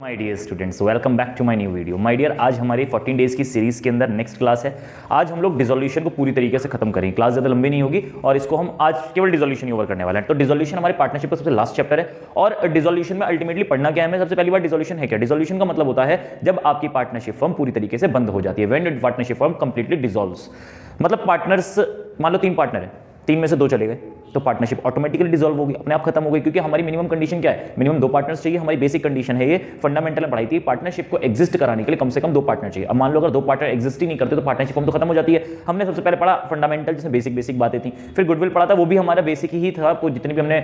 My dear students, welcome back to my new video. My dear, आज हमारी 14 days की series के अंदर नेक्स्ट क्लास है। आज हम लोग डिसोल्यूशन को पूरी तरीके से खत्म करेंगे। क्लास ज़्यादा लंबी नहीं होगी और इसको हम आज केवल डिसोल्यूशन ही ओवर करने वाले हैं। तो डिसोल्यूशन हमारे पार्टनरशिप का सबसे लास्ट चैप्टर है और डिसोल्यूशन में अल्टीमेटली पढ़ना क्या है। सबसे पहली बार डिसोल्यूशन है क्या। डिसोल्यूशन का मतलब होता है जब आपकी पार्टनरशिप फर्म पूरी तरीके से बंद हो जाती है। When partnership firm completely dissolves, मतलब पार्टनर्स, मान लो 3 पार्टनर है, 3 में से 2 चले गए तो पार्टनरशिप ऑटोमेटिकली डिसॉल्व होगी, अपने आप खत्म हो गई। क्योंकि हमारी मिनिमम कंडीशन क्या है, मिनिमम 2 पार्टनर्स चाहिए। हमारी बेसिक कंडीशन है, ये फंडामेंटल में पढ़ाई थी। पार्टनरशिप को एग्जिस्ट कराने के लिए कम से कम 2 पार्टनर चाहिए। अब मान लो अगर 2 पार्टनर एग्जिस्ट ही नहीं करते तो पार्टनरशिप फर्म तो खत्म हो जाती है। हमने सबसे पहले पढ़ा फंडामेंटल, जिसमें बेसिक बातें थी। फिर गुडविल पढ़ा था, वो भी हमारा बेसिक ही था। तो जितनी भी हमने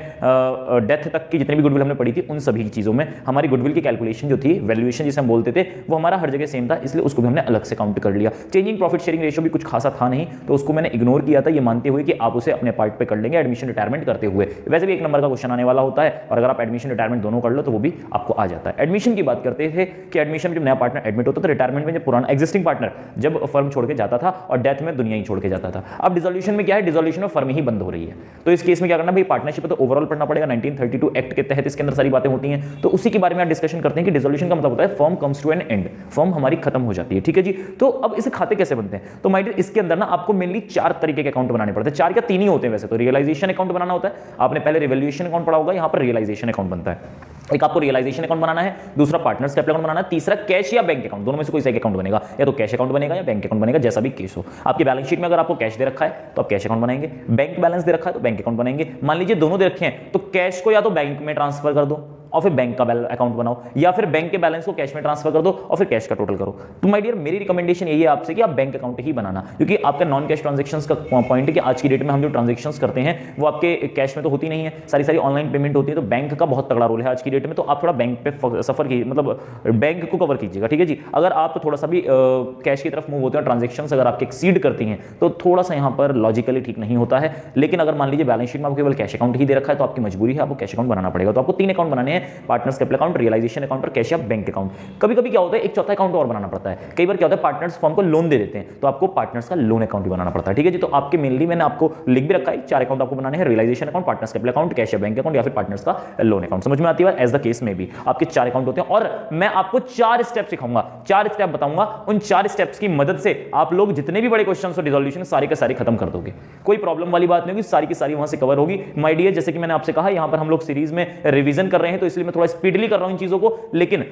डेथ तक की जितनी भी गुडविल हमने पढ़ी थी, उन सभी चीजों में हमारी गुडविल की कैलकुलेशन जो थी, वैल्यूएशन जिसे हम बोलते थे, वो हमारा हर जगह सेम था, इसलिए उसको भी हमने अलग से काउंट कर लिया। चेंजिंग प्रॉफिट शेयरिंग रेशियो भी कुछ खासा था नहीं, तो उसको मैंने इग्नोर किया था, ये मानते हुए कि आप उसे अपने पार्ट पे कर लेंगे एडमिशन रिटायरमेंट करते हुए। वैसे भी 1 नंबर का क्वेश्चन आने वाला होता है और अगर आप एडमिशन रिटायरमेंट दोनों कर लो तो वो भी आपको आ जाता है। एडमिशन की बात करते थे कि एडमिशन में जब नया पार्टनर एडमिट होता था, रिटायरमेंट में जब पुराना एग्जिस्टिंग पार्टनर जब फर्म छोड़ के जाता था और डेथ में दुनिया ही छोड़ के जाता था। अब डिसोल्यूशन में क्या है, डिसोल्यूशन में फर्म ही बंद हो रही है। तो इस केस में क्या करना भाई, पार्टनरशिप तो ओवरऑल पढ़ना पड़ेगा। 1932 एक्ट के तहत इसके अंदर सारी बातें होती हैं, तो उसी के बारे में आप डिस्कशन करते हैं कि डिसोल्यूशन का मतलब होता है firm comes to an end, firm हमारी खत्म हो जाती है। ठीक है जी। तो अब इसे खाते कैसे बनते हैं, तो माय डियर इसके अंदर ना आपको मेनली 4 तरीके के अकाउंट बनाने पड़ते हैं। 4 या 3 ही होते हैं वैसे तो। रियलाइजेशन अकाउंट बनाना होता है, आपने पहले रिवैल्यूएशन अकाउंट पढ़ा होगा, यहां पर रियलाइजेशन अकाउंट बनता है। एक आपको रियलाइजेशन अकाउंट बनाना है, दूसरा पार्टनर्स कैपिटल अकाउंट बनाना है, तीसरा कैश या बैंक अकाउंट, दोनों में से कोई सा एक अकाउंट बनेगा। या तो कैश अकाउंट बनेगा या बैंक अकाउंट बनेगा, जैसा भी केस हो। आपकी बैलेंस शीट में अगर आपको कैश दे रखा है तो आप कैश अकाउंट बनाएंगे, बैंक बैलेंस दे रखा है तो बैंक अकाउंट बनाएंगे। मान लीजिए दोनों दे रखे हैं तो कैश को या तो बैंक में ट्रांसफर कर दो और फिर बैंक का अकाउंट बनाओ, या फिर बैंक के बैलेंस को कैश में ट्रांसफर कर दो और फिर कैश का टोटल करो। तो माय डियर मेरी रिकमेंडेशन यही है आपसे कि आप बैंक अकाउंट ही बनाना, क्योंकि आपका नॉन कैश ट्रांजैक्शंस का पॉइंट है कि आज की डेट में हम जो ट्रांजैक्शंस करते हैं वो आपके कैश में तो होती नहीं है, सारी ऑनलाइन पेमेंट होती है। तो बैंक का बहुत तगड़ा रोल है आज की डेट में, तो आप थोड़ा बैंक पे सफर कीजिए, मतलब बैंक को कवर कीजिएगा। ठीक है जी। अगर आप थोड़ा सा भी कैश की तरफ मूव होते हैं, ट्रांजेक्शन्स अगर आपके एक्सीड करती हैं तो थोड़ा सा यहाँ पर लॉजिकली ठीक नहीं होता है। लेकिन अगर मान लीजिए बैलेंस शीट में आपको केवल कैश अकाउंट ही दे रखा है तो आपकी मजबूरी है, आपको कैश अकाउंट बनाना पड़ेगा। तो आपको 3 अकाउंट बनाने हैं, partners capital account, realisation account और कैश या बैंक अकाउंट। कभी कभी क्या होता है, एक चौथा अकाउंट और बनाना पड़ता है। कई बार क्या होता है, पार्टनर्स फर्म को लोन दे देते हैं तो आपको पार्टनर्स का लोन अकाउंट भी बनाना पड़ता है। ठीक है जी। तो आपके मेनली मैंने आपको लिख भी रखा है, 4 अकाउंट आपको बनाने हैं, realisation account, partners capital account, cash या बैंक अकाउंट, या फिर पार्टनर्स का लोन अकाउंट। समझ में आती है। एज द केस में भी आपके 4 अकाउंट होते हैं और मैं आपको 4 स्टेप सिखाऊंगा, 4 स्टेप बताऊंगा। उन 4 स्टेप्स की मदद से आप लोग जितने भी बड़े क्वेश्चन हो डिसोल्यूशन सारे के सारे खत्म कर दोगे। कोई प्रॉब्लम वाली बात नहीं होगी, सारी की सारी वहां से कवर होगी। माय डियर जैसे कि मैंने आपसे कहा, यहां पर हम लोग सीरीज में रिवीजन कर रहे हैं तो इसलिए मैं थोड़ा स्पीडली कर रहा हूं इन चीजों को, लेकिन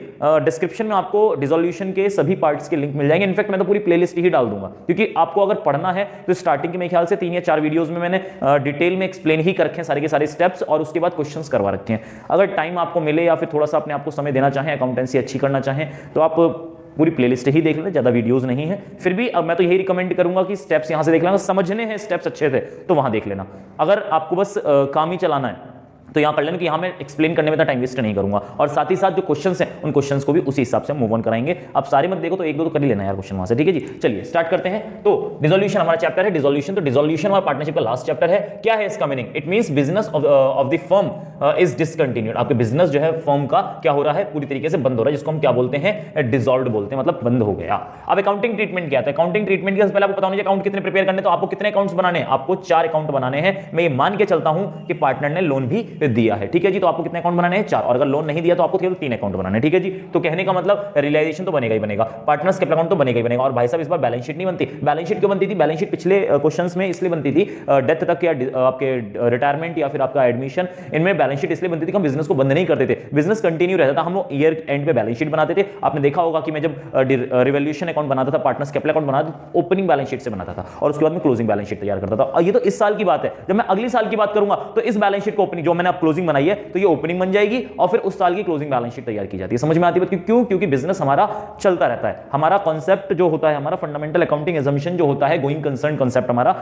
डिस्क्रिप्शन में आपको डिसोल्यूशन के सभी पार्ट्स के लिंक मिल जाएंगे। इनफैक्ट मैं तो पूरी प्लेलिस्ट ही डाल दूंगा, क्योंकि आपको अगर पढ़ना है तो स्टार्टिंग के मेरे ख्याल से 3 या 4 वीडियोस में मैंने डिटेल में एक्सप्लेन ही कर रखे हैं सारे के सारे स्टेप्स, और उसके बाद क्वेश्चंस करवा रखे हैं। अगर टाइम आपको मिले या फिर थोड़ा सा अपने आप को समय देना चाहें, अकाउंटेंसी अच्छी करना चाहें, तो आप पूरी प्लेलिस्ट ही देख लेना, ज्यादा वीडियोस नहीं है। फिर भी अब मैं तो यही रिकमेंड करूंगा कि स्टेप्स यहां से देख लेना, समझने हैं स्टेप्स अच्छे थे तो वहां देख लेना। अगर आपको बस काम ही चलाना है तो यहां पढ़ लेना कि यहां मैं एक्सप्लेन करने में तो टाइम वेस्ट नहीं करूंगा, और साथ ही साथ जो क्वेश्चंस हैं उन क्वेश्चंस को भी उसी हिसाब से मूव ऑन कराएंगे। आप सारे मत देखो तो 1-2 तो कर ही लेना यार क्वेश्चन वहां से। ठीक है जी। चलिए स्टार्ट करते हैं। तो डिसोल्यूशन हमारा चैप्टर है, डिसोल्यूशन। तो डिसोल्यूशन हमारा पार्टनरशिप का लास्ट चैप्टर है। क्या है इसका meaning, it means business of the firm is discontinued. आपके बिजनेस जो है फर्म का क्या हो रहा है, पूरी तरीके से बंद हो रहा है, जिसको हम क्या बोलते हैं, डिसॉल्व्ड बोलते हैं, मतलब बंद हो गया। अब अकाउंटिंग ट्रीटमेंट क्या है, अकाउंटिंग ट्रीटमेंट के पहले आपको पता होना चाहिए अकाउंट कितने प्रिपेयर करने, तो आपको कितने अकाउंट्स बनाने हैं, आपको 4 अकाउंट बनाने हैं। मैं ये मान के चलता हूं कि पार्टनर ने लोन भी दिया है। ठीक है जी। तो आपको कितने अकाउंट बनाने हैं, 4, और अगर लोन नहीं दिया तो आपको केवल 3 अकाउंट बनाने हैं। ठीक है जी। तो कहने का मतलब रियलाइजेशन तो बनेगा ही बनेगा, पार्टनर्स कैपिटल अकाउंट तो बनेगा ही बनेगा। और भाई साहब इस बार बैलेंस शीट नहीं बनती। बैलेंस शीट क्यों बनती थी, बैलेंस शीट पिछले क्वेश्चंस में इसलिए बनती थी, डेथ तक या आपके रिटायरमेंट या फिर आपका एडमिशन, इनमें बैलेंस शीट इसलिए बनती थी कि हम बिजनेस को बंद नहीं करते थे, बिजनेस कंटिन्यू रहता था। हम लोग ईयर एंड पे बैलेंस शीट बनाते थे। आपने देखा होगा कि मैं जब रिवैल्यूएशन अकाउंट बनाता था, पार्टनर्स कैपिटल अकाउंट बनाता था, ओपनिंग बैलेंस शीट से बनाता था और उसके बाद में क्लोजिंग बैलेंस शीट तैयार करता था। और ये तो इस साल की बात है। जब मैं अगली साल की बात करूंगा तो इस बैलेंस शीट को ओपनिंग, जो मैंने अब क्लोजिंग बनाई है तो ये ओपनिंग बन जाएगी और फिर उस साल की क्लोजिंग बैलेंस शीट तैयार की जाती है। समझ में आती है क्यों, क्योंकि बिजनेस हमारा चलता रहता है। हमारा कॉन्सेप्ट जो होता है, हमारा फंडामेंटल अकाउंटिंग एजम्पशन जो होता है, गोइंग कंसर्न कॉन्सेप्ट हमारा,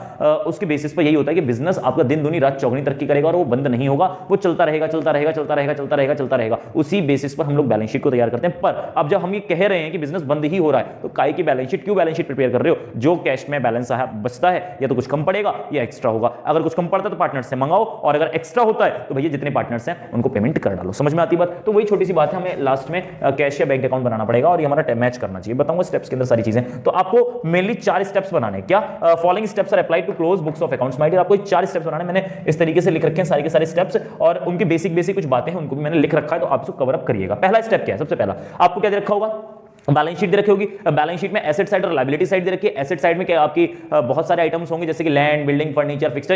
उसके बेसिस पर यही होता है कि बिजनेस आपका दिन दूनी रात चौगुनी तरक्की करेगा और वो बंद नहीं होगा, वो चलता रहेगा चलता रहेगा चलता रहेगा चलता रहेगा चलता रहेगा। उसी बेसिस पर हम लोग बैलेंस शीट को तैयार करते हैं। पर अब जब हम ये कह रहे हैं कि बिजनेस बंद ही हो रहा है तो काय की बैलेंस शीट, क्यों बैलेंस शीट प्रिपेयर कर रहे हो, जो कैश में बैलेंस बचता है या तो कुछ कम पड़ेगा या एक्स्ट्रा होगा। अगर कुछ कम पड़ता है तो पार्टनर से मंगाओ, और अगर एक्स्ट्रा होता है तो भैया जितने पार्टनर्स हैं उनको पेमेंट कर डालो। समझ में आती बात? तो वही छोटी सी बात है, हमें लास्ट में कैश या बैंक अकाउंट बनाना पड़ेगा और ये हमारा मैच करना चाहिए। बताऊंगा स्टेप्स के अंदर सारी चीजें। तो आपको मेनली 4 स्टेप्स बनाने हैं। क्या? Following steps are applied to close books of accounts. My dear, आपको 4 स्टेप्स बनाने, मैंने इस तरीके से लिख रखे हैं सारे के सारे स्टेप्स, और उनकी बेसिक कुछ बातें हैं उनको भी मैंने लिख रखा है, तो आप इसको कवर अप करिएगा। पहला स्टेप क्या है? सबसे पहला आपको क्या दे रखा होगा? बैलेंस शीट दे रखी होगी। बैलेंस शीट में एसेट साइड और लायबिलिटी साइड दे रखी है। एसेट साइड में क्या आपकी बहुत सारे आइटम्स होंगे, जैसे कि land, building, furniture, fixture,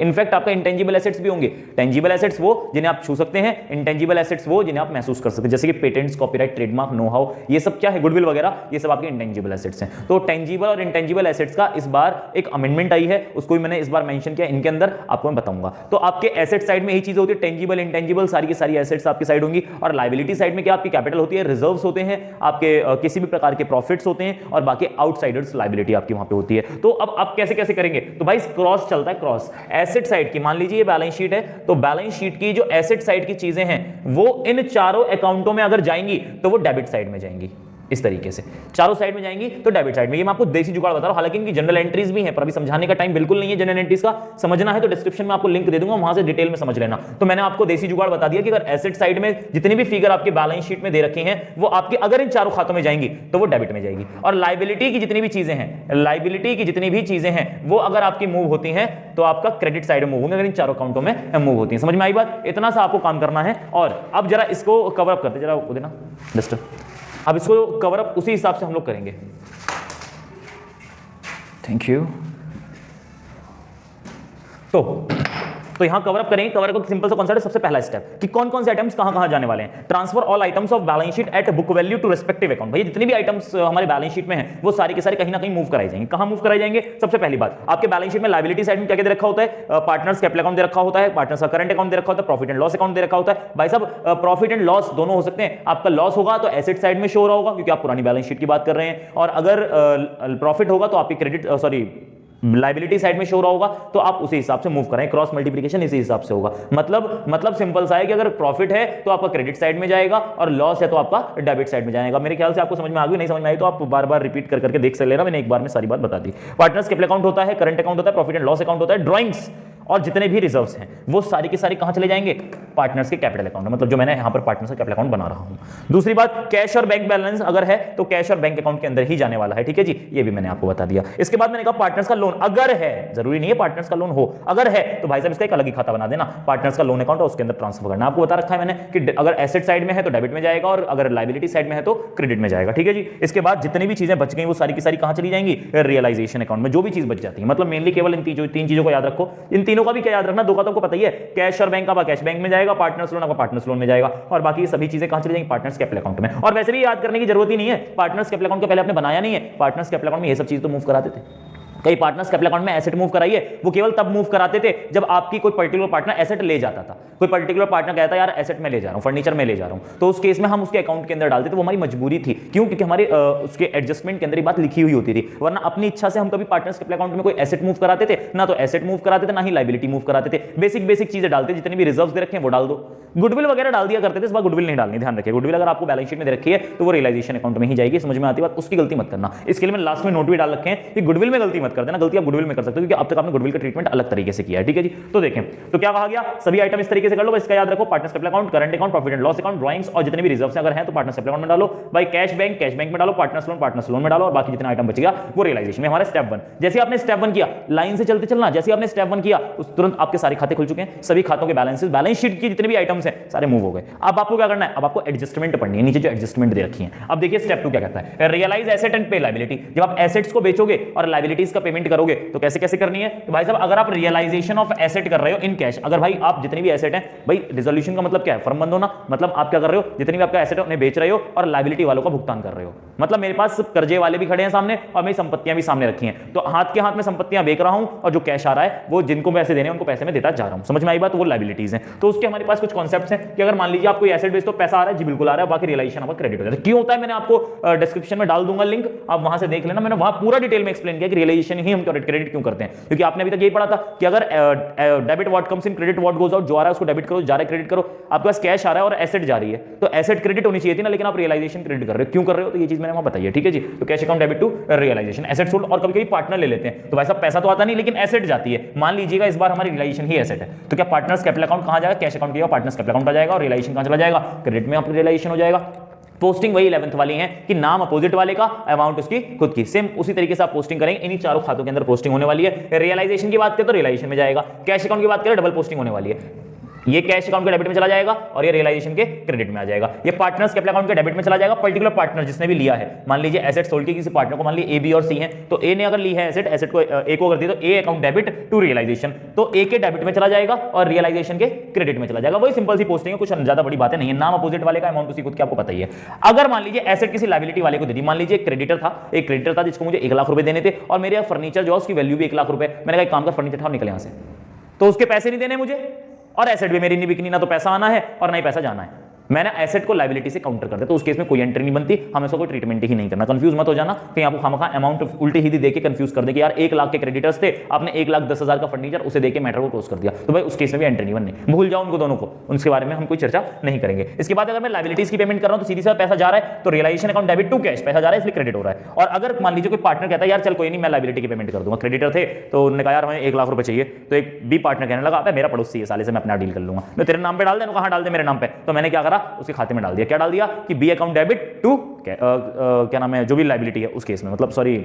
in fact आपका इंटेंजिबल एसेट्स भी होंगे। टेंजिबल एसेट्स वो जिन्हें आप छू सकते हैं, इंटेंजिबल एसेट्स वो जिन्हें आप महसूस कर सकते हैं, जैसे कि patents, copyright, trademark, know how, ये सब क्या है? गुडविल वगैरह, ये सब आपके इंटेंजिबल एसेट्स हैं। तो टेंजिबल और इंटेंजिबल एसेट्स का इस बार एक अमेंडमेंट आई है, उसको भी मैंने इस बार मेंशन किया, इनके अंदर आपको मैं बताऊंगा। तो आपके एसेट साइड में यही चीज होती है, टेंजिबल, इंटेंजिबल, सारी की सारी एसेट्स आपकी साइड होंगी। और लायबिलिटी साइड में क्या? आपकी कैपिटल होती है, रिजर्व्स होते हैं, आपके किसी भी प्रकार के प्रॉफिट्स होते हैं, और बाकी आउटसाइडर्स लायबिलिटी आपकी वहां पे होती है। तो अब आप कैसे कैसे करेंगे? तो भाई क्रॉस चलता है, क्रॉस एसेट साइड की, मान लीजिए ये बैलेंस शीट है, तो बैलेंस शीट की जो एसेट साइड की चीजें हैं वो इन चारों अकाउंटों में अगर जाएंगी तो वो डेबिट साइड में जाएंगी। इस तरीके से चारों साइड में जाएंगी तो डेबिट साइड में। ये मैं आपको देसी जुगाड़ बता रहा हूं, हालांकि इनकी जनरल एंट्रीज भी हैं, पर अभी समझाने का टाइम बिल्कुल नहीं है जनरल एंट्रीज का। समझना है तो डिस्क्रिप्शन में आपको लिंक दे दूंगा, वहां से डिटेल में समझ लेना। तो मैंने आपको देसी जुगाड़ बता दिया कि अगर एसेट साइड में जितनी भी फिगर आपके बैलेंस शीट में दे रखे हैं वो आपकी अगर इन चारों खातों में जाएंगी तो वो डेबिट में जाएगी। और लायबिलिटी की जितनी भी चीजें हैं, लायबिलिटी की जितनी भी चीजें हैं वो अगर आपकी मूव होती हैं तो आपका क्रेडिट साइड में मूव होंगे, अगर इन चारों अकाउंटों में मूव होती है। समझ में आई बात? इतना सा आपको काम करना है। और अब जरा इसको कवर अप करते, जरा देना जस्ट, अब इसको कवर अप उसी हिसाब से हम लोग करेंगे। Thank you. तो यहां कवर अप करेंगे। कवर अप सिंपल सा कॉन्सेप्ट है। सबसे पहला स्टेप कि कौन कौन से आइटम्स कहां जाने वाले हैं। Transfer all items of balance sheet at book value to respective account. भाई जितने भी आइटम्स हमारे बैलेंस शीट में हैं वो सारे के सारे कहीं ना कहीं मूव कराए जाएंगे। कहां मूव कराए जाएंगे? सबसे पहली बात, आपके बैलेंस शीट में लायबिलिटी साइड में क्या दे रखा होता है? पार्टनर्स कैपिटल अकाउंट दे रखा होता है, पार्टनर्स का करंट अकाउंट दे रखा होता है, प्रॉफिट एंड लॉस अकाउंट दे रखा होता है। भाई साहब प्रॉफिट एंड लॉस दोनों हो सकते हैं। आपका लॉस होगा तो एसेट साइड में शो हो रहा होगा क्योंकि आप पुरानी बैलेंस शीट की बात कर रहे हैं, और अगर प्रॉफिट होगा तो आपकी क्रेडिट लायबिलिटी साइड में शो रहा होगा, तो आप उसी हिसाब से मूव करें। क्रॉस मल्टीप्लिकेशन इसी हिसाब से होगा। मतलब सिंपल सा है कि अगर प्रॉफिट है तो आपका क्रेडिट साइड में जाएगा और लॉस है तो आपका डेबिट साइड में जाएगा। मेरे ख्याल से आपको समझ में आ गई, नहीं समझ में आई तो आप बार बार रिपीट करके देख सकते लेना, मैंने एक बार में सारी बात बता दी। पार्टनर्स कैपिटल अकाउंट होता है, करंट अकाउंट होता है, प्रॉफिट एंड लॉस अकाउंट होता है, ड्राइंग्स और जितने भी रिजर्व्स हैं वो सारी की सारी कहां चले जाएंगे? पार्टनर्स के कैपिटल अकाउंट में, मतलब जो मैंने यहां पर पार्टनर्स का कैपिटल अकाउंट बना रहा हूं। दूसरी बात, कैश और बैंक बैलेंस अगर है तो कैश और बैंक अकाउंट के अंदर ही जाने वाला है। ठीक है जी, ये भी मैंने आपको बता दिया। इसके बाद मैंने कहा पार्टनर्स का लोन अगर है, जरूरी नहीं है पार्टनर्स का लोन हो, अगर है तो भाई साहब इसका एक अलग ही खाता बना देना, पार्टनर्स का लोन अकाउंट और उसके अंदर ट्रांसफर करना। आपको बता रखा है मैंने कि अगर एसेट साइड में है तो डेबिट में जाएगा और अगर लायबिलिटी साइड में है तो क्रेडिट में जाएगा। ठीक है जी। इसके बाद जितनी भी चीजें बच गई वो सारी की सारी कहां चली जाएंगी? रियलाइजेशन अकाउंट में। जो भी चीज बच जाती है, मतलब मेनली केवल इन तीन चीजों को याद रखो। इन तीनों का भी क्या याद रखना? दो का तो आपको पता ही है, कैश और बैंक का कैश बैंक में जाएगा, पार्टनर्स लोन का पार्टनर्स लोन में जाएगा, और बाकी सभी चीजें कहां चली जाएंगी? पार्टनर्स कैपिटल अकाउंट में। और वैसे भी याद करने की जरूरत ही नहीं है, पार्टनर्स कैपिटल अकाउंट को पहले आपने बनाया नहीं है, पार्टनर्स कैपिटल अकाउंट में ये सब चीज तो मूव कराते थे। कई पार्टनर्स कैपिटल अकाउंट में एसेट मूव कराइए, वो केवल तब मूव कराते थे जब आपकी कोई पर्टिकुलर पार्टनर एसेट ले जाता था। कोई पर्टिकुलर पार्टनर कहता है यार एसेट में ले जा रहा हूं, फर्नीचर में ले जा रहा हूं, तो उस केस में हम उसके अकाउंट के अंदर डालते थे। वो हमारी मजबूरी थी। क्यों? क्योंकि हमारे उसके एडजस्टमेंट के अंदर ये बात लिखी हुई होती थी, वरना अपनी इच्छा से हम कभी पार्टनर्स कैपिटल अकाउंट में कोई एसेट मूव कराते थे ना, तो एसेट मूव कराते थे ना ही लायबिलिटी मूव कराते थे। बेसिक चीजें डालते, जितनी भी रिजर्व्स दे रखे हैं वो डाल दो। गुडविल वगैरह डाल दिया करते थे, इस बार गुडविल नहीं डालनी, ध्यान रखिए। गुडविल अगर आपको बैलेंस शीट में दे रखी है तो वो रियलाइजेशन अकाउंट में ही जाएगी। समझ में आती बात? उसकी गलती मत करना। इसके लिए मैंने लास्ट में नोट भी डाल रखे हैं कि गुडविल में गलती मत कर देना। गलती आप गुडविल में कर सकते हो क्योंकि अब तक आपने गुडविल का ट्रीटमेंट अलग तरीके से किया है। ठीक है जी। तो देखें तो क्या कहा गया, सभी आइटम इस तरीके से कर लो। इसका याद रखो, partners capital account, current account, profit and loss account, drawings और जितने भी रिजर्व्स अगर हैं तो पार्टनर्स कैपिटल अकाउंट में डालो। भाई कैश बैंक में डालो, पार्टनर्स लोन में डालो, और बाकी जितना आइटम बच गया वो रियलाइजेशन में। हमारा स्टेप 1, जैसे आपने स्टेप 1 किया, लाइन से चलते चलना, जैसे आपने स्टेप 1 किया उस तुरंत आपके सारे खाते खुल चुके हैं, सभी खातों के बैलेंस शीट की जितने भी आइटम्स हैं सारे मूव हो गए। अब आपको क्या करना है? अब आपको एडजस्टमेंट पढ़नी है, नीचे जो एडजस्टमेंट दे रखी है। अब देखिए स्टेप 2 क्या कहता है, रियलाइज एसेट एंड पे लायबिलिटी। जब आप एसेट्स को बेचोगे और लायबिलिटीज का पेमेंट करोगे तो कैसे कैसे करनी है? तो भाई साहब अगर आप रियलाइजेशन ऑफ एसेट कर रहे हो इन कैश, अगर भाई आप जितनी भी एसेट है, भाई रिजोल्यूशन का मतलब क्या है? फर्म बंद होना। मतलब आप क्या कर रहे हो? जितनी भी आपका एसेट है उन्हें बेच रहे हो और लायबिलिटी वालों का भुगतान कर रहे हो। मतलब मेरे पास कर्जे वाले भी खड़े हैं सामने और मेरी संपत्तियां भी सामने रखी हैं, तो हाथ के हाथ में संपत्तियां बेच रहा हूं और जो कैश आ रहा है वो जिनको पैसे देने उनको पैसे में देता जा रहा हूं। समझ में आई बात? वो लायबिलिटीज हैं। तो उसके हमारे पास कुछ कॉन्सेप्ट्स हैं कि अगर मान लीजिए आप कोई एसेट बेचते हो, पैसा आ रहा है, जी बिल्कुल आ रहा है, बाकी रियलाइजेशन आपका क्रेडिट हो जाता है। क्यों होता है? मैंने आपको डिस्क्रिप्शन में डाल दूंगा लिंक, आप वहां से देख लेना। मैंने वहां पूरा डिटेल में एक्सप्लेन किया कि रियलाइजेशन ही हम क्रेडिट क्यों करते हैं, क्योंकि आपने अभी तक यही पढ़ा था कि अगर debit what comes in credit what goes out, जो आ रहा है उसको डेबिट करो, जा रहा है क्रेडिट करो। आपके पास कैश आ रहा है और एसेट जा रही है, तो एसेट क्रेडिट होनी चाहिए थी ना, लेकिन आप रियलाइजेशन क्रेडिट कर रहे हो, क्यों कर रहे हो? तो ये चीज मैंने वहां बताई है, ठीक है जी। तो cash account debit to realisation, asset sold, और कभी-कभी पार्टनर ले लेते हैं, तो वैसा पैसा तो आता नहीं लेकिन एसेट जाती है। मान लीजिएगा इस बार हमारी रियलाइजेशन ही एसेट है, तो क्या पार्टनर्स कैपिटल अकाउंट कहां जाएगा? कैश अकाउंट की पार्टनर्स कैपिटल अकाउंट आ जाएगा, और रियलाइजेशन कहां चला जाएगा? क्रेडिट में आपका रियलाइजेशन हो जाएगा। पोस्टिंग वही 11th वाली है कि नाम अपोजिट वाले का, अमाउंट उसकी खुद की, सेम उसी तरीके से आप पोस्टिंग करेंगे। इन्हीं चारों खातों के अंदर पोस्टिंग होने वाली है। रियलाइजेशन की बात करें तो रियलाइजेशन में जाएगा, कैश अकाउंट की बात करें डबल पोस्टिंग होने वाली है, ये कैश अकाउंट के डेबिट में चला जाएगा और ये रियलाइजेशन के क्रेडिट में आ जाएगा। ये पार्टनर्स कैपिटल अकाउंट के डेबिट में चला जाएगा। पर्टिकुलर पार्टनर जिसने भी लिया है, मान लीजिए एसेट सोल्ड की किसी पार्टनर को, मान लीजिए ए बी और सी है, तो ए ने अगर ली है एसेट को ए को कर दी, तो A account debit to realisation, तो ए के डेबिट में चला जाएगा और रियलाइजेशन के क्रेडिट में चला जाएगा। वही सिंपल सी पोस्टिंग है, कुछ ज्यादा बड़ी बातें नहीं है। नाम अपोजिट वाले का, अमाउंट उसी खुद के, आपको पता ही है। अगर मान लीजिए एसेट किसी लायबिलिटी वाले को दे दी, मान लीजिए एक क्रेडिटर था जिसको मुझे 1 लाख रुपए देने थे और मेरे फर्नीचर जो है उसकी वैल्यू भी 1 लाख रुपए, मैंने कहा एक काम कर फर्नीचर उठाओ निकले यहां से, तो उसके पैसे नहीं देने मुझे, और एसेट भी मेरी नहीं बिकनी, ना तो पैसा आना है और ना ही पैसा जाना है। मैंने एसेट को लायबिलिटी से काउंटर कर दिया, तो उस केस में कोई एंट्री नहीं बनती, हमें इसका कोई ट्रीटमेंट ही नहीं करना। कंफ्यूज मत हो जाना कि आपको खामखा अमाउंट उल्टी ही देके कंफ्यूज कर दे कि यार 1 लाख के क्रेडिटर्स थे, आपने 1,10,000 का फर्नीचर उसे देके मैटर को क्लोज कर दिया, तो भाई उस केस में भी एंट्री नहीं बननी। भूल जाओ उनको दोनों को, उनके बारे में हम कोई चर्चा नहीं करेंगे। इसके बाद अगर मैं लायबिलिटीज की पेमेंट कर रहा हूं तो सीधी सा पैसा जा रहा है, तो realisation account debit to cash, पैसा जा रहा है इसलिए क्रेडिट हो रहा है। और अगर मान लीजिए कोई पार्टनर कहता है यार चल कोई नहीं मैं लायबिलिटी की पेमेंट कर दूंगा, क्रेडिटर थे तो उन्होंने कहा यार हमें 1 लाख रुपए चाहिए, तो एक बी पार्टनर कहने लगा मेरा पड़ोसी है साले से मैं अपना डील कर लूंगा, मैं तेरे नाम पे डाल दे, कहां डाल दे मेरे नाम पे, तो मैंने क्या करा उसके खाते में डाल दिया। क्या डाल दिया कि बी अकाउंट डेबिट टू क्या नाम है जो भी लायबिलिटी है उस केस में, मतलब sorry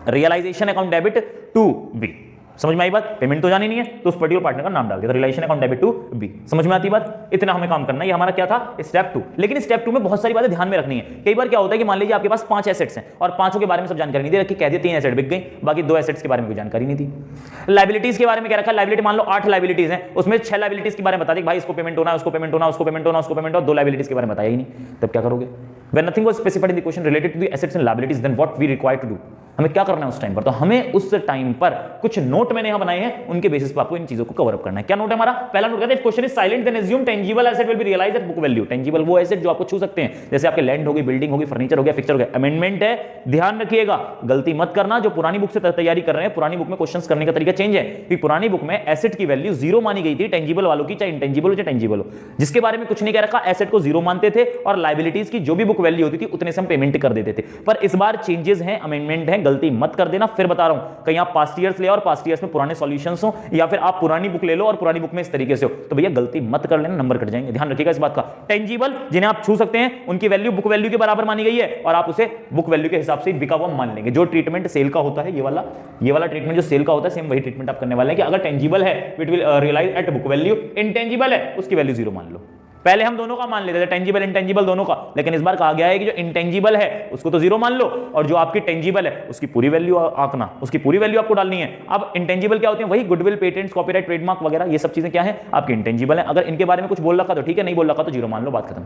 realisation account debit to B. समझ में आई बात? पेमेंट तो जानी नहीं है तो उस पर्टिकुलर पार्टनर का नाम डाल दिया, तो realisation account debit to B. समझ में आती बात? इतना हमें काम करना है, ये हमारा क्या था स्टेप 2। लेकिन स्टेप 2 में बहुत सारी बातें ध्यान में रखनी है। कई बार क्या होता है कि मान लीजिए आपके पास 5 एसेट्स हैं और पांचों के बारे में सब जानकारी नहीं दे रखी, कह दिया 3 एसेट बिक गई, बाकी 2 एसेट्स के बारे में कोई जानकारी नहीं थी। लायबिलिटीज के बारे में क्या रखा, लायबिलिटी मान लो 8 लायबिलिटीज हैं, उसमें 6 लायबिलिटीज के बारे में बता दी भाई इसको पेमेंट होना है, उसको पेमेंट होना, उसको पेमेंट होना, उसको पेमेंट होना, 2 लायबिलिटीज के बारे में बताया ही नहीं, तब क्या करोगे? When nothing was specified in the question related to the assets and liabilities, then what we require to do? हमें क्या करना है उस टाइम पर? तो हमें उस टाइम पर कुछ नोट मैंने यहां बनाए हैं, उनके बेसिस पर आपको इन चीजों को कवर अप करना है। क्या नोट है हमारा? पहला नोट कहते हैं question is silent then assume tangible asset will be realised at book value. Tangible वो एसेट जो आपको छू सकते हैं, जैसे आपके लैंड होगी, बिल्डिंग होगी, फर्नीचर हो गया, फिक्सचर हो गया। अमेंडमेंट है, ध्यान रखिएगा, गलती मत करना। जो पुरानी बुक से तैयारी कर रहे हैं, पुरानी बुक में क्वेश्चंस करने का तरीका चेंज है कि पुरानी बुक में एसेट की वैल्यू 0 मानी गई थी, टेंजिबल वालों की, चाहे इंटेंजिबल हो चाहे टेंजिबल हो, जिसके बारे में कुछ नहीं कह रखा, एसेट को 0 मानते थे और लायबिलिटीज की जो भी बुक वैल्यू होती थी उतने से हम पेमेंट कर देते थे। पर इस बार चेंजेस हैं, अमेंडमेंट है, गलती मत कर देना। फिर बता रहा हूं, कहीं आप पास्ट ईयर्स ले और पास्ट ईयर्स में पुराने सॉल्यूशंस हो, या फिर आप पुरानी बुक ले लो और पुरानी बुक में इस तरीके से हो, तो भैया गलती मत कर लेना, नंबर कट जाएंगे। ध्यान रखिएगा इस बात का। टेंजिबल जिन्हें आप छू सकते हैं उनकी वैल्यू बुक वैल्यू के बराबर मानी गई है और आप उसे बुक वैल्यू के हिसाब से बिका हुआ मान लेंगे। जो ट्रीटमेंट सेल का होता है, ये वाला ट्रीटमेंट जो सेल का होता है, सेम वही ट्रीटमेंट आप करने वाले हैं कि अगर टेंजिबल है it will realise at book value, intangible है उसकी वैल्यू 0 मान लो। पहले हम दोनों का मान लेते थे, टेंजिबल इंटेंजिबल दोनों का, लेकिन इस बार कहा गया है कि जो इंटेंजिबल है उसको तो 0 मान लो और जो आपकी टेंजिबल है उसकी पूरी वैल्यू आंकना, उसकी पूरी वैल्यू आपको डालनी है। अब इंटेंजिबल क्या होती है? वही गुडविल, पेटेंट्स, कॉपीराइट, ट्रेडमार्क वगैरह, ये सब चीजें क्या है आपकी इंटेंजिबल है। अगर इनके बारे में कुछ बोल रखा तो ठीक है, नहीं बोल रखा तो 0 मान लो, बात खत्म।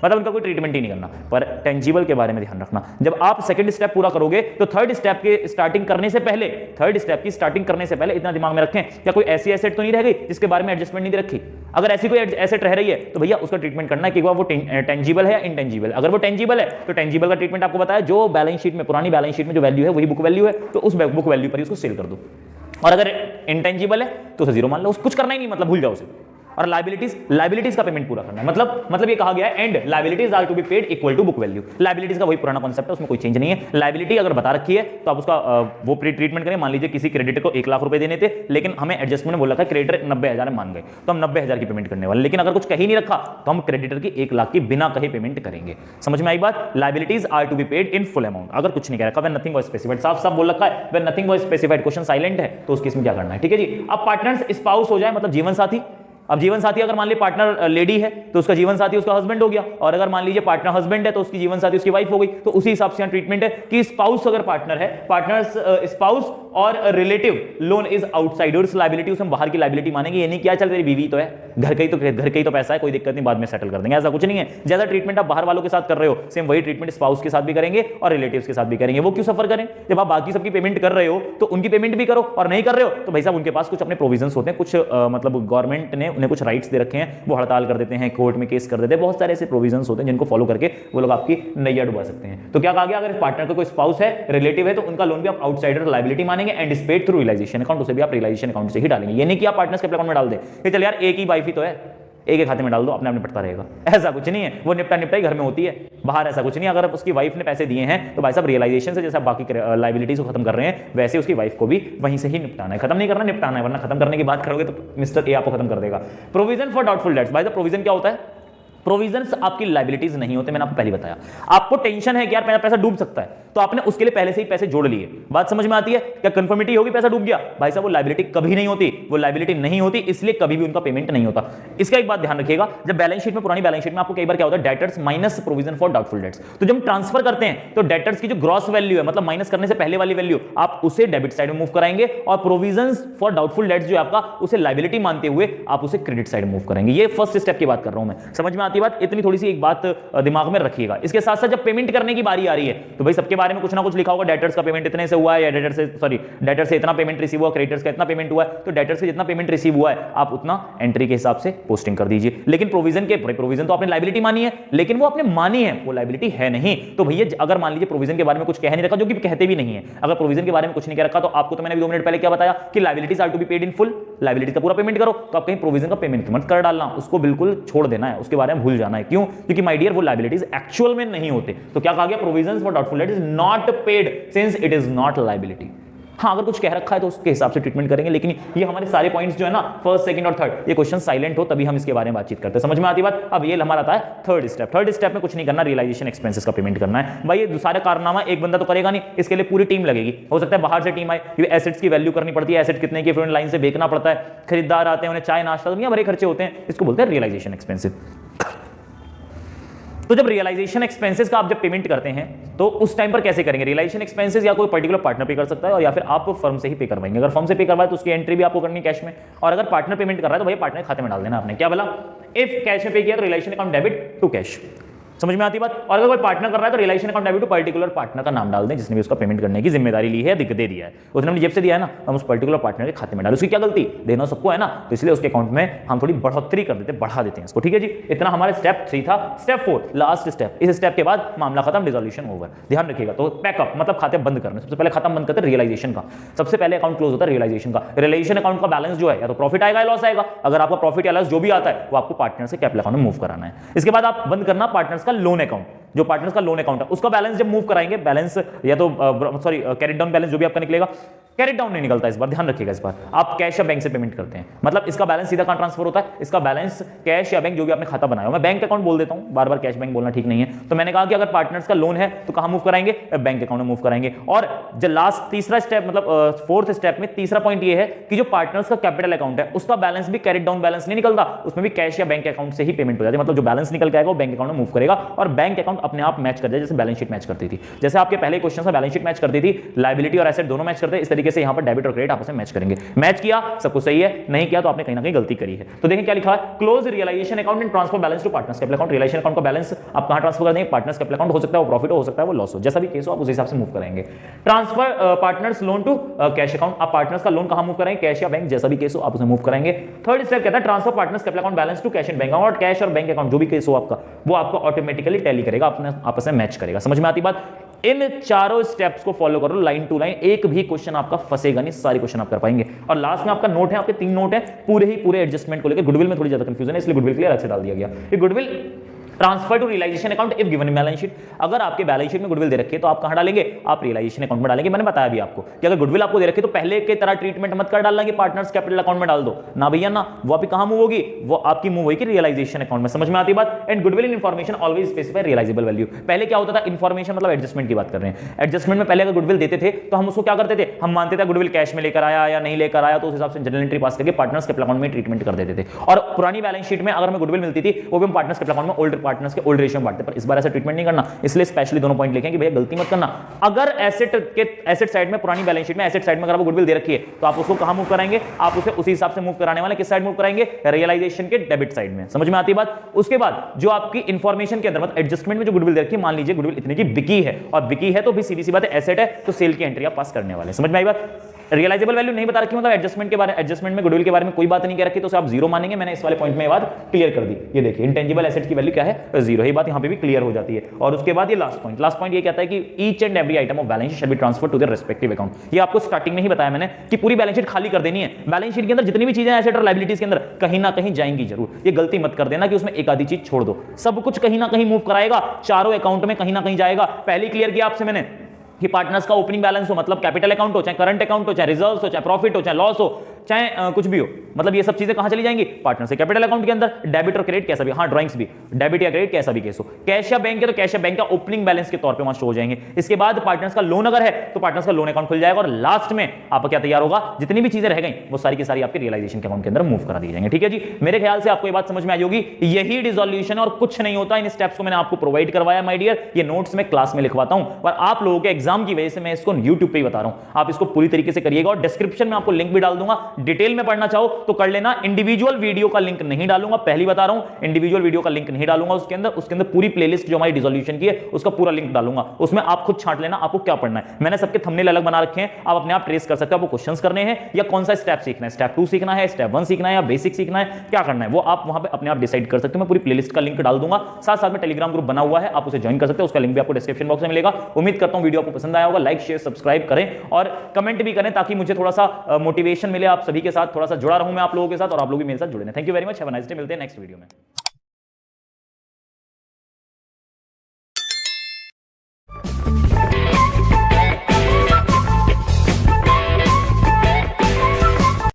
मतलब इनका कोई ट्रीटमेंट ही नहीं करना। पर टेंजिबल के बारे में ध्यान रखना, जब आप सेकंड स्टेप पूरा करोगे तो थर्ड स्टेप की स्टार्टिंग करने से पहले इतना दिमाग में रखें, क्या कोई ऐसी एसेट तो नहीं रह गई जिसके बारे में एडजस्टमेंट नहीं दे रखी? अगर ऐसी कोई एसेट रह रही है तो भैया उसका ट्रीटमेंट करना है कि वो टेंजिबल है या इंटेंजिबल। अगर वो टेंजिबल है तो टेंजिबल का ट्रीटमेंट आपको बताया, जो बैलेंस शीट में, पुरानी बैलेंस शीट में जो वैल्यू है वही बुक वैल्यू है, तो उस बुक वैल्यू पर ही उसको सेल कर दो। और अगर इंटेंजिबल है तो उसे 0 मान लो, कुछ करना ही नहीं, मतलब भूल जाओ उसे। और लायबिलिटीज का पेमेंट पूरा करना है। मतलब ये कहा गया है and liabilities are to be paid equal to book value. Liabilities का वही पुराना कॉन्सेप्ट है, उसमें कोई चेंज नहीं है। लायबिलिटी अगर बता रखी है तो आप उसका वो प्री ट्रीटमेंट करें। मान लीजिए किसी क्रेडिटर को 1 लाख रुपए देने थे, लेकिन हमें एडजस्टमेंट बोला था क्रेडिटर 90,000 मान गए, तो हम 90,000 की पेमेंट करने वाले। लेकिन अगर कुछ कहीं नहीं रखा तो हम क्रेडिटर की 1 लाख की बिना कहे पेमेंट करेंगे। समझ में आई बात? Liabilities are to be paid in full amount. अगर कुछ नहीं कह रखा, व्हेन नथिंग वाज स्पेसिफाइड, साफ बोल रखा है when nothing was specified, question silent है, तो उस केस में क्या करना है? ठीक है जी। अब पार्टनर्स स्पाउस हो जाए, मतलब जीवन साथी। अब जीवन साथी अगर मान लीजिए पार्टनर लेडी है तो उसका जीवन साथी उसका हस्बैंड हो गया, और अगर मान लीजिए पार्टनर हस्बैंड है तो उसकी जीवन साथी उसकी वाइफ हो गई। तो उसी हिसाब से ट्रीटमेंट है कि स्पाउस अगर पार्टनर है, पार्टनर्स स्पाउस और relative loan is outsiders liability, उसमें बाहर की लायबिलिटी मानेंगे। ये नहीं क्या चल तेरी बीवी तो है, घर का ही तो पैसा है, कोई दिक्कत नहीं, बाद में सेटल कर देंगे, ऐसा कुछ नहीं है। जैसा ट्रीटमेंट आप बाहर वालों के साथ कर रहे हो सेम वही ट्रीटमेंट स्पाउस के साथ भी करेंगे और रिलेटिव्स के साथ भी करेंगे। वो क्यों सफर करें? जब आप बाकी सबकी पेमेंट कर रहे हो तो उनकी पेमेंट भी करो, और नहीं कर रहे हो तो भाई साहब उनके पास कुछ अपने प्रोविजंस होते हैं, कुछ मतलब गवर्नमेंट ने उन्हें कुछ राइट्स दे रखे हैं, वो हड़ताल कर देते हैं, कोर्ट में केस कर देते हैं, बहुत सारे ऐसे प्रोविजंस होते हैं जिनको फॉलो करके वो लोग आपकी नैया डुबा सकते हैं। तो क्या कहा गया, अगर पार्टनर का कोई स्पाउस है, रिलेटिव है, तो उनका लोन भी आप आउटसाइडर लायबिलिटी मानेंगे and is paid through realisation account, उसे भी आप रियलाइजेशन अकाउंट से ही डालेंगे। ये नहीं कि आप पार्टनर्स के अकाउंट में डाल दें कि चल यार एक ही वाइफ ही तो है, एक एक खाते में डाल दो, अपने आप निपटता रहेगा, ऐसा कुछ नहीं है। वो निपटाई घर में होती है, बाहर ऐसा कुछ नहीं। अगर उसकी वाइफ ने पैसे दिए हैं तो भाई साहब रियलाइजेशन से जैसा बाकी लायबिलिटीज को खत्म कर रहे हैं वैसे उसकी वाइफ को भी वहीं से ही निपटाना है, खत्म नहीं करना, निपटाना है, वरना खत्म करने की बात करोगे तो मिस्टर ए आपको खत्म कर देगा। प्रोविजन फॉर डाउटफुल डेट्स, भाई साहब प्रोविजन क्या होता है? प्रोविजंस आपकी लायबिलिटीज नहीं होते, मैंने आपको पहले बताया। आपको टेंशन है कि यार मेरा पैसा डूब सकता है, तो आपने उसके लिए पहले से ही पैसे जोड़ लिए। बात समझ में आती है? क्या कंफर्मिटी होगी पैसा डूब गया? भाई साहब वो लायबिलिटी कभी नहीं होती, वो लायबिलिटी नहीं होती, इसलिए कभी भी उनका पेमेंट नहीं होता। इसका एक बात ध्यान रखिएगा, जब बैलेंस शीट में, पुरानी बैलेंस शीट में आपको कई बार क्या होता है, debtors minus provision for doubtful debts. तो जब ट्रांसफर करते हैं तो डेटर्स की जो ग्रॉस वैल्यू है, मतलब माइनस करने से पहले वाली वैल्यू, आप उसे डेबिट साइड में मूव कराएंगे, और प्रोविजंस फॉर डाउटफुल डेट्स जो आपका उसे लायबिलिटी मानते हुए आप उसे क्रेडिट साइड मूव करेंगे। ये फर्स्ट स्टेप की बात कर रहा हूं मैं, समझ में आती बात? इतनी थोड़ी सी एक बात दिमाग में रखिएगा। इसके साथ साथ जब पेमेंट करने की बारी आ रही है तो भाई सबके बारे में कुछ ना कुछ लिखा होगा, डेटर्स का पेमेंट इतने से हुआ है, या डेटर से इतना पेमेंट रिसीव हुआ, क्रेडिटर्स का इतना पेमेंट हुआ है, तो डेटर्स से जितना पेमेंट रिसीव हुआ है आप उतना एंट्री के हिसाब से पोस्टिंग कर दीजिए। लेकिन प्रोविजन तो आपने लायबिलिटी मानी है, लेकिन वो आपने मानी है, वो लायबिलिटी है नहीं। तो भैया अगर मान लीजिए प्रोविजन के बारे में कुछ कह नहीं रखा, जो कि कहते भी नहीं है, अगर प्रोविजन के बारे में कुछ नहीं कह रखा तो आपको, तो मैंने 2 मिनट पहले क्या बताया कि liabilities are to be paid in full, liabilities का पूरा पेमेंट करो, तो आप कहीं प्रोविजन का पेमेंट मत कर डालना, उसको बिल्कुल छोड़ देना है, उसके बारे में भूल जाना है। क्यों? क्योंकि माय डियर वो लायबिलिटीज एक्चुअल में नहीं होते। तो क्या कहा गया, provisions for doubtful debt is not paid since it is not liability. हाँ, अगर कुछ कह रखा है तो उसके हिसाब से ट्रीटमेंट करेंगे, लेकिन ये हमारे सारे पॉइंट्स जो है ना, फर्स्ट, सेकंड और थर्ड, ये क्वेश्चन साइलेंट हो तभी हम इसके बारे में बातचीत करते हैं। समझ में आती बात? अब ये हमारा आता है थर्ड स्टेप में कुछ नहीं करना, रियलाइजेशन एक्सपेंसेस का पेमेंट करना है। भाई ये सारा कारनामा एक बंदा तो करेगा नहीं, इसके लिए पूरी टीम लगेगी। हो सकता है बाहर से टीम आए, क्योंकि एसेट्स की वैल्यू करनी पड़ती है, एसेट कितने की फ्रंट लाइन से बेचना पड़ता है, खरीदार आते हैं, उन्हें चाय नाश्ता दुनिया भरे खर्चे होते हैं, इसको बोलते हैं रियलाइजेशन एक्सपेंसिव। तो जब रियलाइजेशन एक्सपेंसेस का आप जब पेमेंट करते हैं तो उस टाइम पर कैसे करेंगे? रियलाइजेशन एक्सपेंसेस या कोई पर्टिकुलर पार्टनर पे कर सकता है, और या फिर आप फर्म से ही पे करवाएंगे। अगर फर्म से पे करवाए तो उसकी एंट्री भी आपको करनी है कैश में, और अगर पार्टनर पेमेंट कर रहा है तो भाई पार्टनर खाते में डाल देना आपने। क्या बोला? इफ कैश में पे किया तो realisation account debit to cash. समझ में आती बात? और अगर कोई पार्टनर कर रहा है तो realisation account debit to particular partner का नाम डाल दें जिसने भी उसका पेमेंट करने की जिम्मेदारी ली है, दे दिया है, उसने अपनी जेब से दिया है ना, हम उस पर्टिकुलर पार्टनर के खाते में डालें। उसकी क्या गलती? देना सबको है ना, तो इसलिए उसके अकाउंट में हम थोड़ी बढ़ोतरी कर देते हैं, बढ़ा देते हैं इसको। ठीक है जी, इतना हमारा स्टेप 3 था। स्टेप 4 लास्ट स्टेप, इस स्टेप के बाद मामला खत्म, डिसोल्यूशन ओवर। ध्यान रखिएगा, तो पैकअप मतलब खाते बंद करने, सबसे पहले खत्म बंद करते हैं रियलाइजेशन का, सबसे पहले अकाउंट क्लोज होता है रियलाइजेशन का। रियलाइजेशन अकाउंट का बैलेंस जो है या तो प्रॉफिट आएगा या लॉस आएगा, अगर आपका प्रॉफिट या लॉस जो भी आता है वो आपको पार्टनर से कैपिटल अकाउंट में मूव कराना है। इसके बाद आप बंद करना पार्टनर्स का लोन अकाउंट, जो पार्टनर्स का लोन अकाउंट है उसका बैलेंस जब मूव कराएंगे, बैलेंस या तो कैरिड डाउन बैलेंस जो भी आपका निकलेगा, कैरिड डाउन नहीं निकलता इस बार, ध्यान रखिएगा। इस बार आप कैश या बैंक से पेमेंट करते हैं, मतलब इसका बैलेंस सीधा कहां ट्रांसफर होता है? इसका बैलेंस कैश या बैंक जो भी आपने खाता बनाया हो, मैं बैंक अकाउंट बोल देता हूं, बार बार कैश बैंक बोलना ठीक नहीं है, तो मैंने कहा कि अगर पार्टनर्स का लोन है तो कहां मूव कराएंगे? बैंक अकाउंट में मूव कराएंगे। और जो लास्ट तीसरा स्टेप, मतलब फोर्थ स्टेप में तीसरा पॉइंट ये है कि जो पार्टनर्स का कैपिटल अकाउंट है उसका बैलेंस भी कैरिड डाउन बैलेंस नहीं निकलता, उसमें भी कैश या बैंक अकाउंट से ही पेमेंट हो जाती है, मतलब जो बैलेंस निकल के आएगा वो बैंक अकाउंट में मूव करेगा, और बैंक अकाउंट अपने आप मैच कर जाए जैसे बैलेंस शीट मैच करती थी। जैसे आपके पहले क्वेश्चन से बैलेंस शीट मैच करती थी, लायबिलिटी और एसेट दोनों मैच करते हैं, इस तरीके से यहां पर डेबिट और क्रेडिट आपस में मैच करेंगे। मैच किया सब कुछ सही है, नहीं किया तो आपने कहीं ना कहीं गलती करी है। तो देखें क्या लिखा है, close realisation account and transfer balance to partners capital account. Realisation account का बैलेंस आप कहां ट्रांसफर कर देंगे? पार्टनर्स कैपिटल अकाउंट, हो सकता है वो प्रॉफिट हो सकता है वो लॉस हो, जैसा भी केस हो आप उस हिसाब से मूव करेंगे। Transfer partners loan to cash account, आप पार्टनर्स का लोन कहां मूव करेंगे? कैश या बैंक, जैसा भी केस हो आप उसे मूव करेंगे। थर्ड स्टेप कहता है transfer partners capital account balance to cash and bank account, cash और बैंक अकाउंट जो भी केस हो आपका वो आपको ऑटोमेटिकली टैली करेगा, अपने आपस में मैच करेगा। समझ में आती बात? इन चारों स्टेप्स को फॉलो करो लाइन टू लाइन, एक भी क्वेश्चन आपका फंसेगा नहीं, सारे क्वेश्चन आप कर पाएंगे। और लास्ट में आपका नोट है, आपके 3 नोट है पूरे एडजस्टमेंट को लेकर। गुडविल में थोड़ी ज्यादा कंफ्यूजन है इसलिए गुडविल के लिए अलग से डाल दिया गया। ये goodwill transfer to realisation account if given in balance sheet, अगर आपके बैलेंस शीट में गुडविल दे रखी है तो आप कहां डालेंगे? आप रियलाइजेशन अकाउंट में डालेंगे। मैंने बताया भी आपको कि अगर गुडविल आपको दे रखी है तो पहले की तरह ट्रीटमेंट मत कर डालना कि पार्टनर्स कैपिटल अकाउंट में डाल दो ना भैया ना, वो आपकी कहां मूव होगी? वो आपकी मूव होगी रियलाइजेशन अकाउंट में। समझ में आती बात? And goodwill in information always specify realisable value. पहले क्या होता था? इन्फॉर्मेशन मतलब एडजस्टमेंट की बात कर रहे हैं, एडजस्टमेंट में पहले अगर गुडविल देते थे तो हम उसको क्या करते थे? हम मानते थे गुडविल कैश में लेकर आया या नहीं लेकर आया, तो उस हिसाब से जनरल एंट्री पास करके पार्टनर्स कैपिटल अकाउंट में ट्रीटमेंट कर देते थे। और पुरानी बैलेंस शीट में अगर हमें गुडविल मिलती थी वो भी हम पार्टनर्स कैपिटल अकाउंट में ओल्ड पार्टनर्स के ओल्ड रेशियो में बांटते हैं, पर इस बार ऐसा ट्रीटमेंट नहीं करना, इसलिए स्पेशली दोनों पॉइंट लिखें कि भैया गलती मत करना। अगर एसेट साइड में, पुरानी बैलेंस शीट में एसेट साइड में अगर आपको गुडविल दे रखी है तो आप उसको कहां मूव कराएंगे, आप उसे उसी हिसाब से मूव कराने वाले किस साइड मूव कराएंगे, रियलाइजेशन के डेबिट साइड में। समझ में आती है बात। उसके बाद जो आपकी इंफॉर्मेशन के अंदर मतलब एडजस्टमेंट में जो गुडविल दे रखी है, मान लीजिए गुडविल इतने की बिकी है और बिकी है तो भी सीधी सी बात है एसेट है तो सेल की एंट्री आप पास करने वाले। समझ में आई बात। रियलाइजेबल वैल्यू नहीं बता रखी, मतलब एडजस्टमेंट के बारे एडजस्टमेंट में गुडविल के बारे में कोई बात नहीं कह रखी, तो उसे आप जीरो मानेंगे। मैंने इस वाले पॉइंट में ये बात क्लियर कर दी। ये देखिए इंटेंजिबल एसेट की वैल्यू क्या है, जीरो। ये बात यहां पे भी क्लियर हो जाती है। और उसके बाद ये लास्ट पॉइंट ये कहता है कि each and every item of balance sheet shall be transferred to their respective account. ये आपको स्टार्टिंग में ही बताया मैंने कि पूरी बैलेंस शीट खाली कर देनी है। बैलेंस शीट के अंदर जितनी भी चीजें एसेट और लायबिलिटीज के अंदर कहीं ना कहीं जाएंगी जरूर। ये गलती मत कर देना कि उसमें एक आधी चीज छोड़ दो, सब कुछ कहीं ना कहीं मूव कराएगा, चारों अकाउंट में कहीं ना कहीं जाएगा। पहले क्लियर किया आपसे मैंने कि पार्टनर्स का ओपनिंग बैलेंस हो, मतलब कैपिटल अकाउंट हो, चाहे करंट अकाउंट हो, चाहे रिजर्व्स हो, चाहे प्रॉफिट हो, चाहे लॉस हो, चाहे कुछ भी हो, मतलब ये सब चीजें कहां चली जाएंगी, पार्टनर से कैपिटल अकाउंट के अंदर। डेबिट और क्रेडिट कैसा भी, हाँ ड्राइंग्स भी, डेबिट या क्रेडिट कैसा भी केस हो। कैश या बैंक है तो कैश या बैंक का ओपनिंग बैलेंस के तौर पे वहां शो हो जाएंगे। इसके बाद पार्टनर्स का लोन अगर है तो पार्टनर्स का लोन अकाउंट खुल जाएगा और लास्ट में आपका क्या तैयार होगा, जितनी भी चीजें रह गई वो सारी की सारी आपके रियलाइजेशन के अकाउंट के अंदर मूव करा दी जाएंगे। ठीक है जी, मेरे ख्याल से आपको ये बात समझ में आई होगी। यही डिसोल्यूशन और कुछ नहीं होता। इन स्टेप्स को मैंने आपको प्रोवाइड करवाया माय डियर, ये नोट्स में क्लास में लिखवाता हूं और आप लोगों के एग्जाम की वजह से मैं इसको YouTube पे ही बता रहा हूं। आप इसको पूरी तरीके से करिएगा और डिस्क्रिप्शन में आपको लिंक भी डाल दूंगा, डिटेल में पढ़ना चाहो तो कर लेना। इंडिविजुअल वीडियो का लिंक नहीं डालूंगा, पहली बता रहा हूं, इंडिविजुअल वीडियो का लिंक नहीं डालूंगा। उसके अंदर पूरी प्लेलिस्ट जो हमारी डिसोल्यूशन की है उसका पूरा लिंक डालूंगा। उसमें आप खुद छांट लेना आपको क्या पढ़ना है। मैंने सबके थंबनेल अलग बना रखे हैं, आप अपने आप ट्रेस कर सकते हो आपको क्वेश्चंस करने हैं या कौन सा स्टेप सीखना है, स्टेप 2 सीखना है, स्टेप 1 सीखना है या बेसिक सीखना है, क्या करना है वो आप वहां पे अपने आप डिसाइड कर सकते हो। मैं पूरी प्लेलिस्ट का लिंक डाल दूंगा, साथ साथ में टेलीग्राम ग्रुप बना हुआ है, आप उसे ज्वाइन कर सकते हो, उसका लिंक भी आपको डिस्क्रिप्शन बॉक्स में मिलेगा। उम्मीद करता हूं वीडियो आपको पसंद आया होगा। लाइक शेयर सब्सक्राइब करें और कमेंट भी करें ताकि मुझे थोड़ा सा मोटिवेशन मिले, आप सभी के साथ थोड़ा सा जुड़ा रहूं मैं आप लोगों के साथ और आप लोग भी मेरे साथ जुड़े हैं। Thank you very much, have a nice day. मिलते हैं नेक्स्ट वीडियो में।